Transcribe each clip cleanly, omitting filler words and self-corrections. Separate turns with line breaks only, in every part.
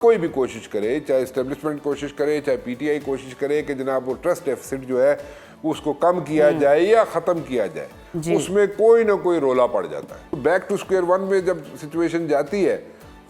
कोई भी कोशिश करे, चाहे एस्टेब्लिशमेंट कोशिश करे, चाहे पीटीआई कोशिश करे कि जनाब वो ट्रस्ट डेफिसिट जो है उसको कम किया जाए या ख़त्म किया जाए, उसमें कोई ना कोई रोला पड़ जाता है। बैक टू स्क्वायर वन में जब सिचुएशन जाती है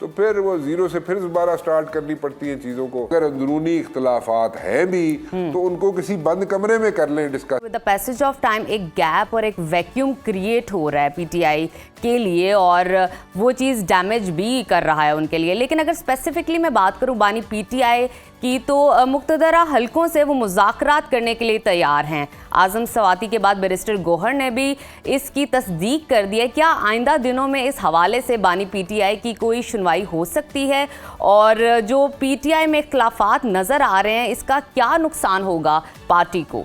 तो फिर वो जीरो से फिर दोबारा स्टार्ट करनी पड़ती है चीज़ों को। अगर अंदरूनी इख्तलाफात हैं भी तो उनको किसी बंद कमरे में कर लें discuss.
With the passage of time एक गैप और एक वैक्यूम क्रिएट हो रहा है पीटीआई के लिए और वो चीज़ डैमेज भी कर रहा है उनके लिए। लेकिन अगर स्पेसिफिकली मैं बात करूं बानी पीटीआई की तो मुख्तदरा हलकों से वो मुज़ाकरात करने के लिए तैयार हैं। आज़म सवाती के बाद बैरिस्टर गौहर ने भी इसकी तस्दीक कर दी है। क्या आइंदा दिनों में इस हवाले से बानी पीटीआई की कोई सुनवाई हो सकती है और जो पीटीआई में इख्तलाफात नज़र आ रहे हैं इसका क्या नुकसान होगा पार्टी को?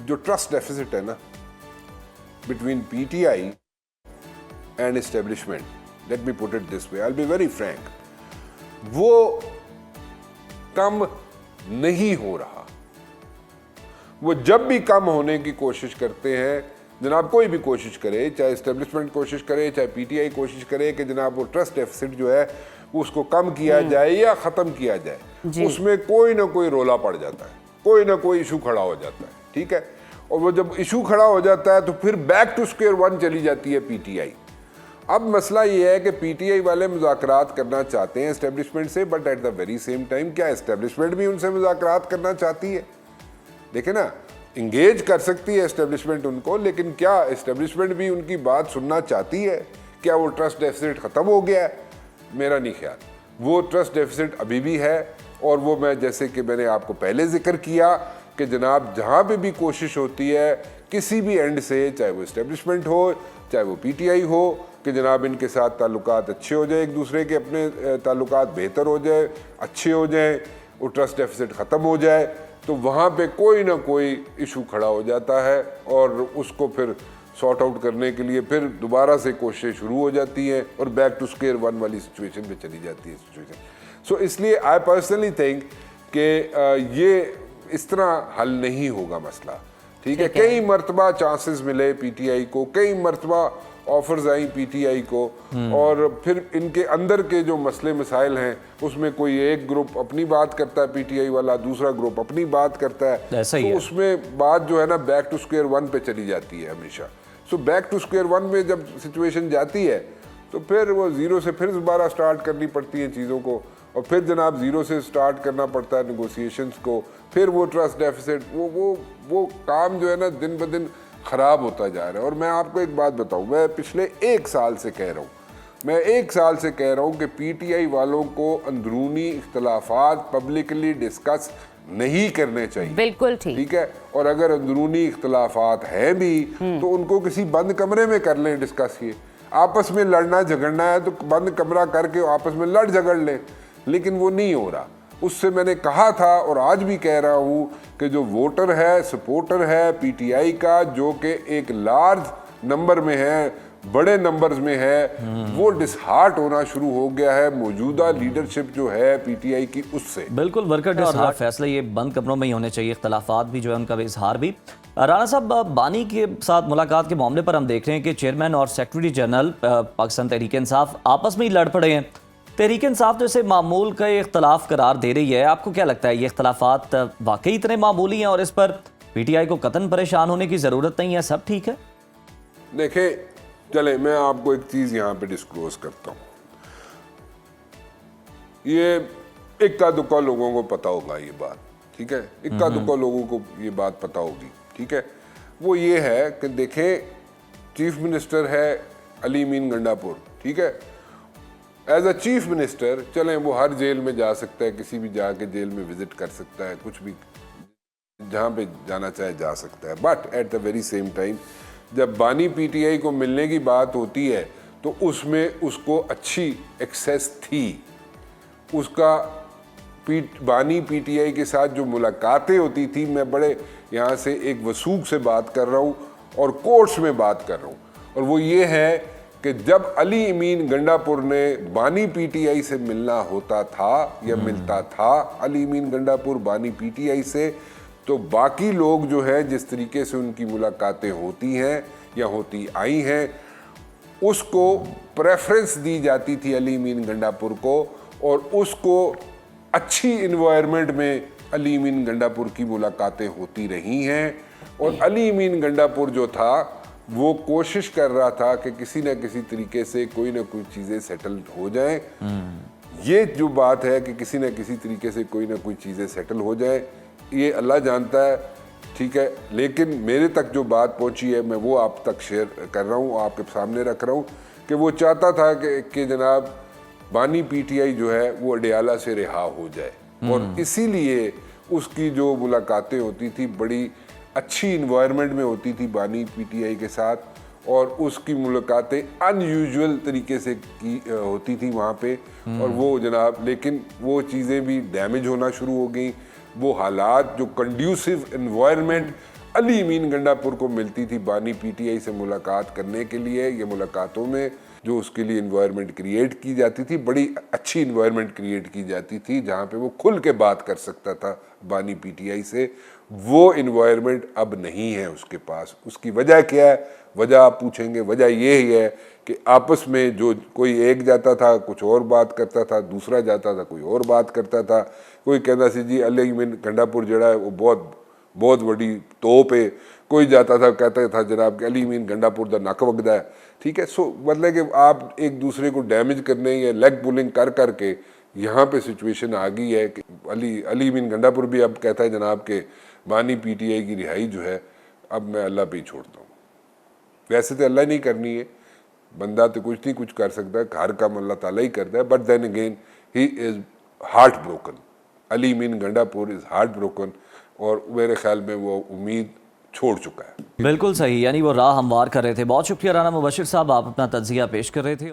जो ट्रस्ट डेफिसिट है ना between PTI and establishment, let me put it this way, I will be very Frank, वो कम नहीं हो रहा। वो जब भी कम होने की कोशिश करते हैं, जनाब कोई भी कोशिश करे, चाहे एस्टेब्लिशमेंट कोशिश करे, चाहे पीटीआई कोशिश करे कि जनाब वो ट्रस्ट डेफिसिट जो है उसको कम किया जाए या ख़त्म किया जाए, उसमें कोई ना कोई रोला पड़ जाता है, कोई ना कोई इशू खड़ा हो जाता है, ठीक है। और वो जब इशू खड़ा हो जाता है तो फिर बैक टू स्क्वायर वन चली जाती है पीटीआई। अब मसला ये है कि पीटीआई वाले मुज़ाकरात करना चाहते हैं एस्टेब्लिशमेंट से, but at the very same time क्या एस्टेब्लिशमेंट भी उनसे मुज़ाकरात करना चाहती है? देखे ना, इंगेज कर सकती है एस्टेब्लिशमेंट उनको, लेकिन क्या एस्टेब्लिशमेंट भी उनकी बात सुनना चाहती है? क्या वो ट्रस्ट डेफिसिट ख़त्म हो गया है? मेरा नहीं ख्याल। वो ट्रस्ट डेफिसिट अभी भी है और वो मैं जैसे कि मैंने आपको पहले जिक्र किया कि जनाब जहाँ पे भी कोशिश होती है किसी भी एंड से, चाहे वो एस्टेब्लिशमेंट हो चाहे वो पीटीआई हो, कि जनाब इनके साथ ताल्लुकात अच्छे हो जाए, एक दूसरे के अपने ताल्लुकात बेहतर हो जाए, अच्छे हो जाए, वो ट्रस्ट डेफिसिट ख़त्म हो जाए, तो वहाँ पे कोई ना कोई इशू खड़ा हो जाता है और उसको फिर सॉर्ट आउट करने के लिए फिर दोबारा से कोशिशें शुरू हो जाती हैं और बैक टू स्क्वायर वन वाली सिचुएशन पे चली जाती है सिचुएशन। सो इसलिए आई पर्सनली थिंक कि ये इस तरह हल नहीं होगा मसला, ठीक है। कई मरतबा चांसेस मिले पीटीआई को, कई मरतबा ऑफर्स आई पीटीआई को, और फिर इनके अंदर के जो मसले मसाइल हैं उसमें कोई एक ग्रुप अपनी बात करता है पीटीआई वाला, दूसरा ग्रुप अपनी बात करता है, तो उसमें बात जो है ना बैक टू स्क्वायर वन पे चली जाती है हमेशा। So back to square one में जब सिचुएशन जाती है तो फिर वो जीरो से फिर दोबारा स्टार्ट करनी पड़ती है चीज़ों को, और फिर जनाब जीरो से स्टार्ट करना पड़ता है नेगोशिएशंस को, फिर वो ट्रस्ट डेफिसिट वो काम जो है ना दिन ब दिन ख़राब होता जा रहा है। और मैं आपको एक बात बताऊं, मैं पिछले एक साल से कह रहा हूं कि पीटीआई वालों को अंदरूनी इख्तलाफात पब्लिकली डिस्कस नहीं करने चाहिए।
बिल्कुल ठीक
है। और अगर अंदरूनी इख्तलाफात हैं भी तो उनको किसी बंद कमरे में कर लें डिस्कस किए। आपस में लड़ना झगड़ना है तो बंद कमरा करके आपस में लड़ झगड़ लें, लेकिन वो नहीं हो रहा। उससे मैंने कहा था और आज भी कह रहा हूँ कि जो वोटर है, सपोर्टर है पीटीआई का, जो कि एक लार्ज नंबर में है, बड़े नंबर्स में है, वो डिसहार्ट होना शुरू हो गया है मौजूदा लीडरशिप जो है पीटीआई की उससे।
बिल्कुल वर्कर डिसहार्ट फैसला ये बंद कमरों में ही होने चाहिए, इख्तलाफात भी जो है उनका इजहार भी। राणा साहब, बानी के साथ मुलाकात के मामले पर हम देख रहे हैं कि चेयरमैन और सेक्रेटरी जनरल पाकिस्तान तहरीक इंसाफ आपस में ही लड़ पड़े हैं। तहरीक इंसाफ तो इसे मामूल का इख्तलाफ करार दे रही है। आपको क्या लगता है ये इख्तलाफात वाकई इतने मामूली हैं और इस पर पीटीआई को कतन परेशान होने की ज़रूरत नहीं है, सब ठीक है?
देखें, चले मैं आपको एक चीज़ यहाँ पे डिस्क्लोज करता हूँ। ये इक्का दुक्का लोगों को पता होगा ये बात, ठीक है, इक्का दुक्का लोगों को ये बात पता होगी, ठीक है। वो ये है कि देखें, चीफ मिनिस्टर है अली अमीन गंडापुर, ठीक है। एज अ चीफ मिनिस्टर चलें वो हर जेल में जा सकता है, किसी भी जाके जेल में विजिट कर सकता है, कुछ भी जहाँ पे जाना चाहे जा सकता है, but at the very same time जब बानी पीटीआई को मिलने की बात होती है तो उसमें उसको अच्छी एक्सेस थी। उसका बानी पीटीआई के साथ जो मुलाकातें होती थी, मैं बड़े यहाँ से एक वसूख से बात कर रहा हूँ और कोर्ट्स में बात कर रहा हूँ, और वो ये है कि जब अली अमीन गंडापुर ने बानी पीटीआई से मिलना होता था या मिलता था अली अमीन गंडापुर बानी पीटीआई से, तो बाकी लोग जो है जिस तरीके से उनकी मुलाकातें होती हैं या होती आई हैं, उसको प्रेफरेंस दी जाती थी अली अमीन गंडापुर को, और उसको अच्छी इन्वायरमेंट में अली अमीन गंडापुर की मुलाकातें होती रही हैं। और अली अमीन गंडापुर जो था वो कोशिश कर रहा था कि किसी न किसी तरीके से कोई ना कोई चीज़ें सेटल हो जाएं। ये जो बात है कि किसी न किसी तरीके से कोई ना कोई चीज़ें सेटल हो जाए, ये अल्लाह जानता है, ठीक है। लेकिन मेरे तक जो बात पहुंची है मैं वो आप तक शेयर कर रहा हूँ, आपके सामने रख रहा हूँ कि वो चाहता था कि जनाब बानी पीटीआई जो है वो अडियाला से रिहा हो जाए। और इसीलिए उसकी जो मुलाकातें होती थी बड़ी अच्छी इन्वायरमेंट में होती थी बानी पीटीआई के साथ, और उसकी मुलाकातें अनयूजुअल तरीके से की होती थी वहाँ पे। और वो जनाब लेकिन वो चीज़ें भी डैमेज होना शुरू हो गई। वो हालात जो कंड्यूसिव इन्वायरमेंट अली अमीन गंडापुर को मिलती थी बानी पीटीआई से मुलाकात करने के लिए, ये मुलाकातों में जो उसके लिए इन्वायरमेंट क्रिएट की जाती थी, बड़ी अच्छी इन्वायरमेंट क्रिएट की जाती थी जहाँ पे वो खुल के बात कर सकता था बानी पीटीआई से, वो इन्वायरमेंट अब नहीं है उसके पास। उसकी वजह क्या है? वजह आप पूछेंगे, वजह ये ही है कि आपस में जो कोई एक जाता था कुछ और बात करता था, दूसरा जाता था कोई और बात करता था। कोई कहता सी जी अली अमीन गंडापुर जड़ा है वो बहुत बड़ी तोप है, कोई जाता था कहता था जनाब कि अली अमीन गंडापुर दा नक वगदा है, ठीक है। सो मतलब कि आप एक दूसरे को डैमेज करने या लेग पुलिंग कर करके यहाँ पे सिचुएशन आ गई है कि अली अमीन गंडापुर भी अब कहता है जनाब के बानी पीटीआई की रिहाई जो है अब मैं अल्लाह पे ही छोड़ता हूँ। वैसे तो अल्लाह नहीं करनी है, बंदा तो कुछ नहीं कुछ कर सकता है, हर काम अल्लाह ताला ही करता है। But then again he is heart broken, Ali Amin Gandapur is heart broken, और मेरे ख्याल में वो उम्मीद छोड़ चुका है।
बिल्कुल सही, यानी वो राह हमवार कर रहे थे। बहुत शुक्रिया राना मुबशिर साहब, आप अपना तज्जिया पेश कर रहे थे।